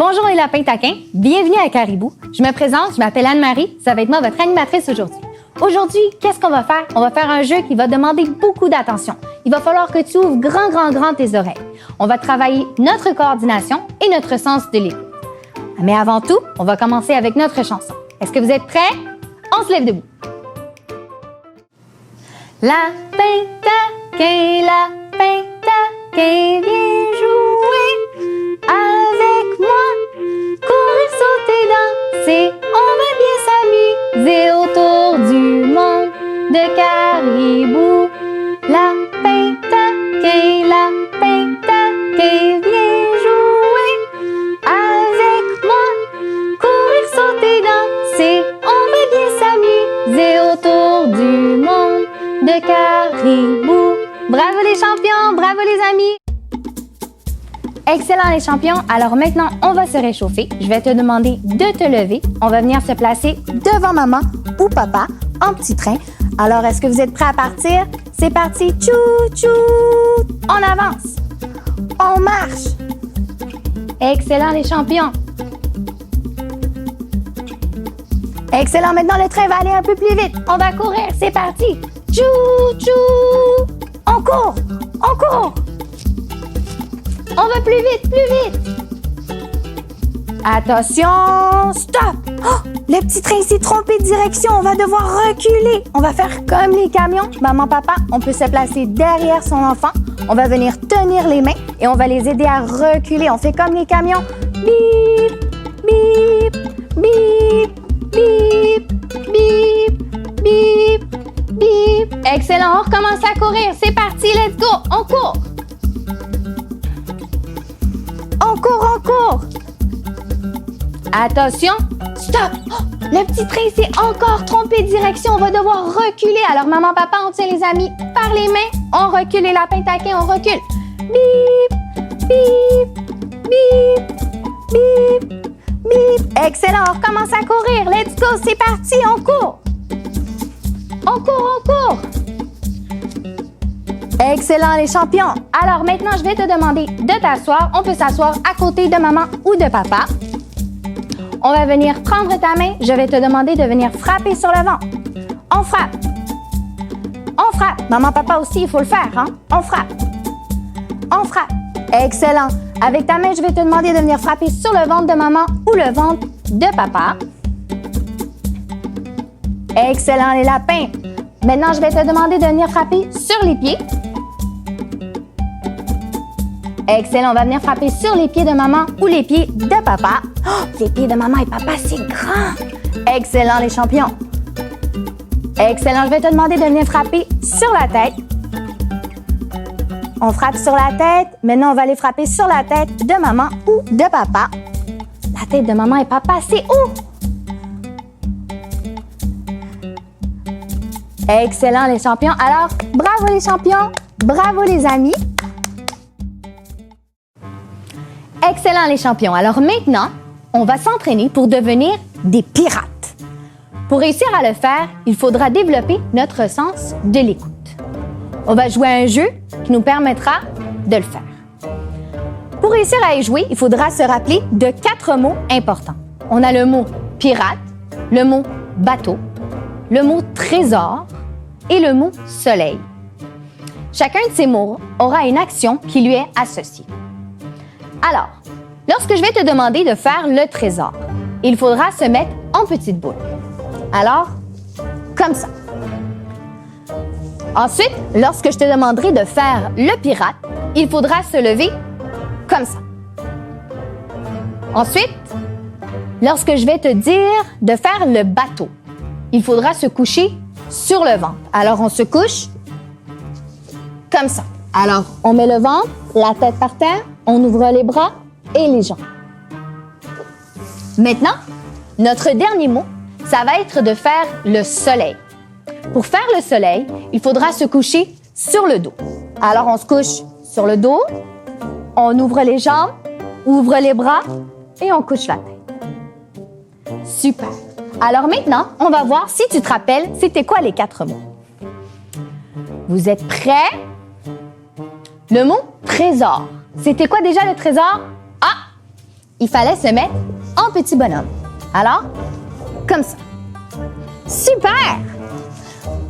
Bonjour les lapins taquins, bienvenue à Caribou. Je me présente, je m'appelle Anne-Marie, ça va être moi votre animatrice aujourd'hui. Aujourd'hui, qu'est-ce qu'on va faire? On va faire un jeu qui va demander beaucoup d'attention. Il va falloir que tu ouvres grand tes oreilles. On va travailler notre coordination et notre sens de l'écoute. Mais avant tout, on va commencer avec notre chanson. Est-ce que vous êtes prêts? On se lève debout. Lapin taquin, viens jouer avec moi. Courir, sauter, danser, on va bien s'amuser autour du monde de Caribou. Lapin taquin, viens jouer avec moi. Courir, sauter, danser, on va bien s'amuser autour du monde de Caribou. Bravo les champions, bravo les amis! Excellent les champions, alors maintenant on va se réchauffer. Je vais te demander de te lever. On va venir se placer devant maman ou papa en petit train. Alors est-ce que vous êtes prêts à partir? C'est parti, tchou tchou! On avance! On marche! Excellent les champions! Excellent, maintenant le train va aller un peu plus vite. On va courir, c'est parti! Tchou tchou! On court! On court! On va plus vite! Attention! Stop! Oh, le petit train s'est trompé de direction. On va devoir reculer. On va faire comme les camions. Maman, papa, on peut se placer derrière son enfant. On va venir tenir les mains et on va les aider à reculer. On fait comme les camions. Bip! Bip! Bip! Bip! Bip! Bip! Bip! Excellent, on recommence à courir. C'est parti, let's go! On court! On court! Attention! Stop! Oh, le petit train s'est encore trompé de direction. On va devoir reculer. Alors, maman, papa, on tient les amis par les mains. On recule les lapins taquins, on recule. Bip! Bip! Bip! Bip! Bip! Excellent, on recommence à courir. Let's go, c'est parti, on court! On court! Excellent les champions! Alors maintenant, je vais te demander de t'asseoir. On peut s'asseoir à côté de maman ou de papa. On va venir prendre ta main. Je vais te demander de venir frapper sur le ventre. On frappe. On frappe. Maman, papa aussi, il faut le faire, hein? On frappe. On frappe. Excellent. Avec ta main, je vais te demander de venir frapper sur le ventre de maman ou le ventre de papa. Excellent les lapins. Maintenant, je vais te demander de venir frapper sur les pieds. Excellent, on va venir frapper sur les pieds de maman ou les pieds de papa. Oh, les pieds de maman et papa, c'est grand. Excellent les champions. Excellent, je vais te demander de venir frapper sur la tête. On frappe sur la tête. Maintenant, on va aller frapper sur la tête de maman ou de papa. La tête de maman et papa, c'est où? Excellent les champions. Alors, bravo les champions, bravo les amis. Excellent les champions. Alors maintenant, on va s'entraîner pour devenir des pirates. Pour réussir à le faire, il faudra développer notre sens de l'écoute. On va jouer à un jeu qui nous permettra de le faire. Pour réussir à y jouer, il faudra se rappeler de 4 mots importants. On a le mot pirate, le mot bateau, le mot trésor et le mot soleil. Chacun de ces mots aura une action qui lui est associée. Alors, lorsque je vais te demander de faire le trésor, il faudra se mettre en petite boule. Alors, comme ça. Ensuite, lorsque je te demanderai de faire le pirate, il faudra se lever comme ça. Ensuite, lorsque je vais te dire de faire le bateau, il faudra se coucher sur le ventre. Alors, on se couche comme ça. Alors, on met le ventre, la tête par terre, on ouvre les bras et les jambes. Maintenant, notre dernier mot, ça va être de faire le soleil. Pour faire le soleil, il faudra se coucher sur le dos. Alors, on se couche sur le dos, on ouvre les jambes, ouvre les bras et on couche la tête. Super! Alors maintenant, on va voir si tu te rappelles, c'était quoi les 4 mots. Vous êtes prêts? Le mot trésor. C'était quoi déjà le trésor? Ah! il fallait se mettre en petit bonhomme. Alors, comme ça. Super!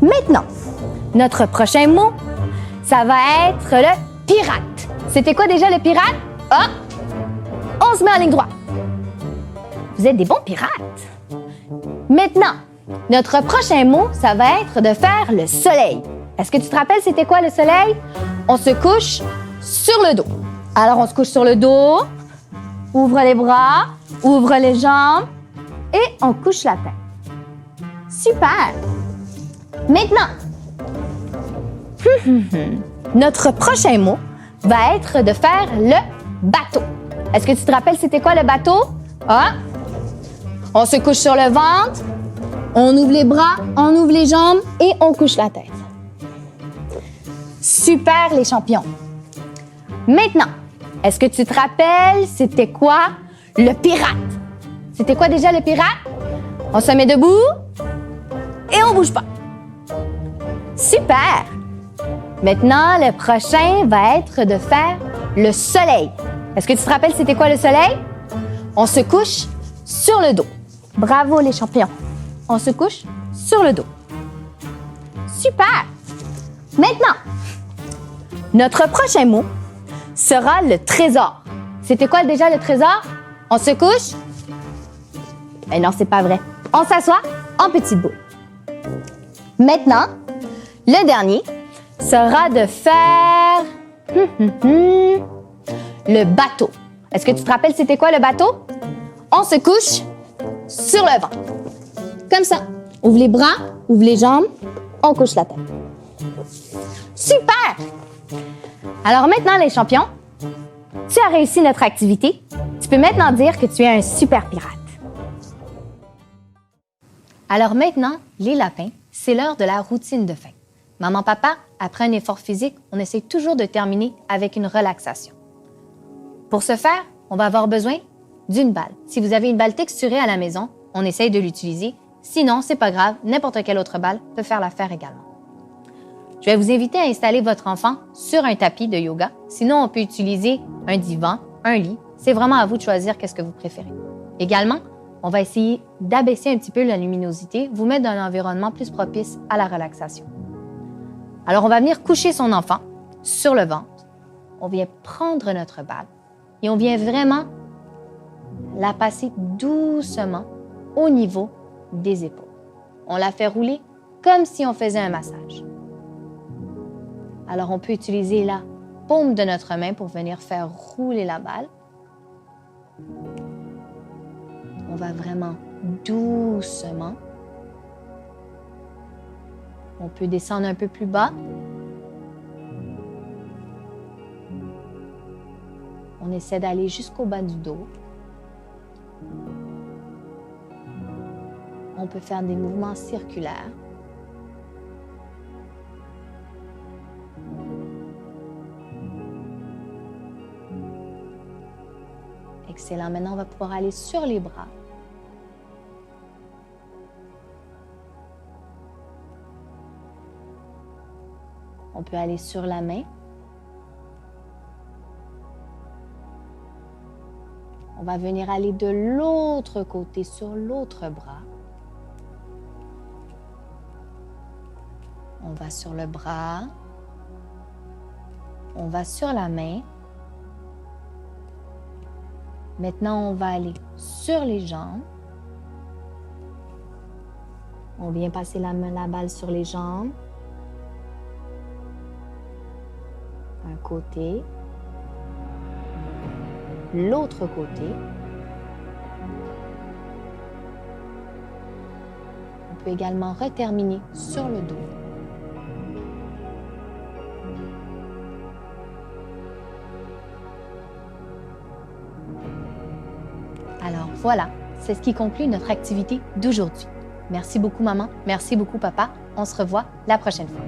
Maintenant, notre prochain mot, ça va être le pirate. C'était quoi déjà le pirate? Ah! On se met en ligne droite. Vous êtes des bons pirates. Maintenant, notre prochain mot, ça va être de faire le soleil. Est-ce que tu te rappelles c'était quoi le soleil? On se couche sur le dos. Alors, on se couche sur le dos, ouvre les bras, ouvre les jambes et on couche la tête. Super! Maintenant, notre prochain mot va être de faire le bateau. Est-ce que tu te rappelles c'était quoi le bateau? Ah! On se couche sur le ventre, on ouvre les bras, on ouvre les jambes et on couche la tête. Super les champions! Maintenant, est-ce que tu te rappelles c'était quoi le pirate? C'était quoi déjà le pirate? On se met debout et on bouge pas. Super! Maintenant, le prochain va être de faire le soleil. Est-ce que tu te rappelles c'était quoi le soleil? On se couche sur le dos. Bravo les champions! On se couche sur le dos. Super! Maintenant, notre prochain mot sera le trésor. C'était quoi déjà le trésor? On se couche? Mais non, c'est pas vrai. On s'assoit en petite boule. Maintenant, le dernier sera de faire le bateau. Est-ce que tu te rappelles c'était quoi le bateau? On se couche sur le ventre. Comme ça. Ouvre les bras, ouvre les jambes, on couche la tête. Super! Alors maintenant, les champions, tu as réussi notre activité. Tu peux maintenant dire que tu es un super pirate. Alors maintenant, les lapins, c'est l'heure de la routine de fin. Maman, papa, après un effort physique, on essaie toujours de terminer avec une relaxation. Pour ce faire, on va avoir besoin d'une balle. Si vous avez une balle texturée à la maison, on essaye de l'utiliser. Sinon, c'est pas grave, n'importe quelle autre balle peut faire l'affaire également. Je vais vous inviter à installer votre enfant sur un tapis de yoga. Sinon, on peut utiliser un divan, un lit. C'est vraiment à vous de choisir qu'est-ce que vous préférez. Également, on va essayer d'abaisser un petit peu la luminosité, vous mettre dans un environnement plus propice à la relaxation. Alors, on va venir coucher son enfant sur le ventre. On vient prendre notre balle et on vient vraiment la passer doucement au niveau des épaules. On la fait rouler comme si on faisait un massage. Alors, on peut utiliser la paume de notre main pour venir faire rouler la balle. On va vraiment doucement. On peut descendre un peu plus bas. On essaie d'aller jusqu'au bas du dos. On peut faire des mouvements circulaires. Excellent. Maintenant, on va pouvoir aller sur les bras. On peut aller sur la main. On va venir aller de l'autre côté, sur l'autre bras. On va sur le bras. On va sur la main. Maintenant, on va aller sur les jambes. On vient passer la balle sur les jambes. Un côté. L'autre côté. On peut également reterminer sur le dos. Alors voilà, c'est ce qui conclut notre activité d'aujourd'hui. Merci beaucoup maman, merci beaucoup papa. On se revoit la prochaine fois.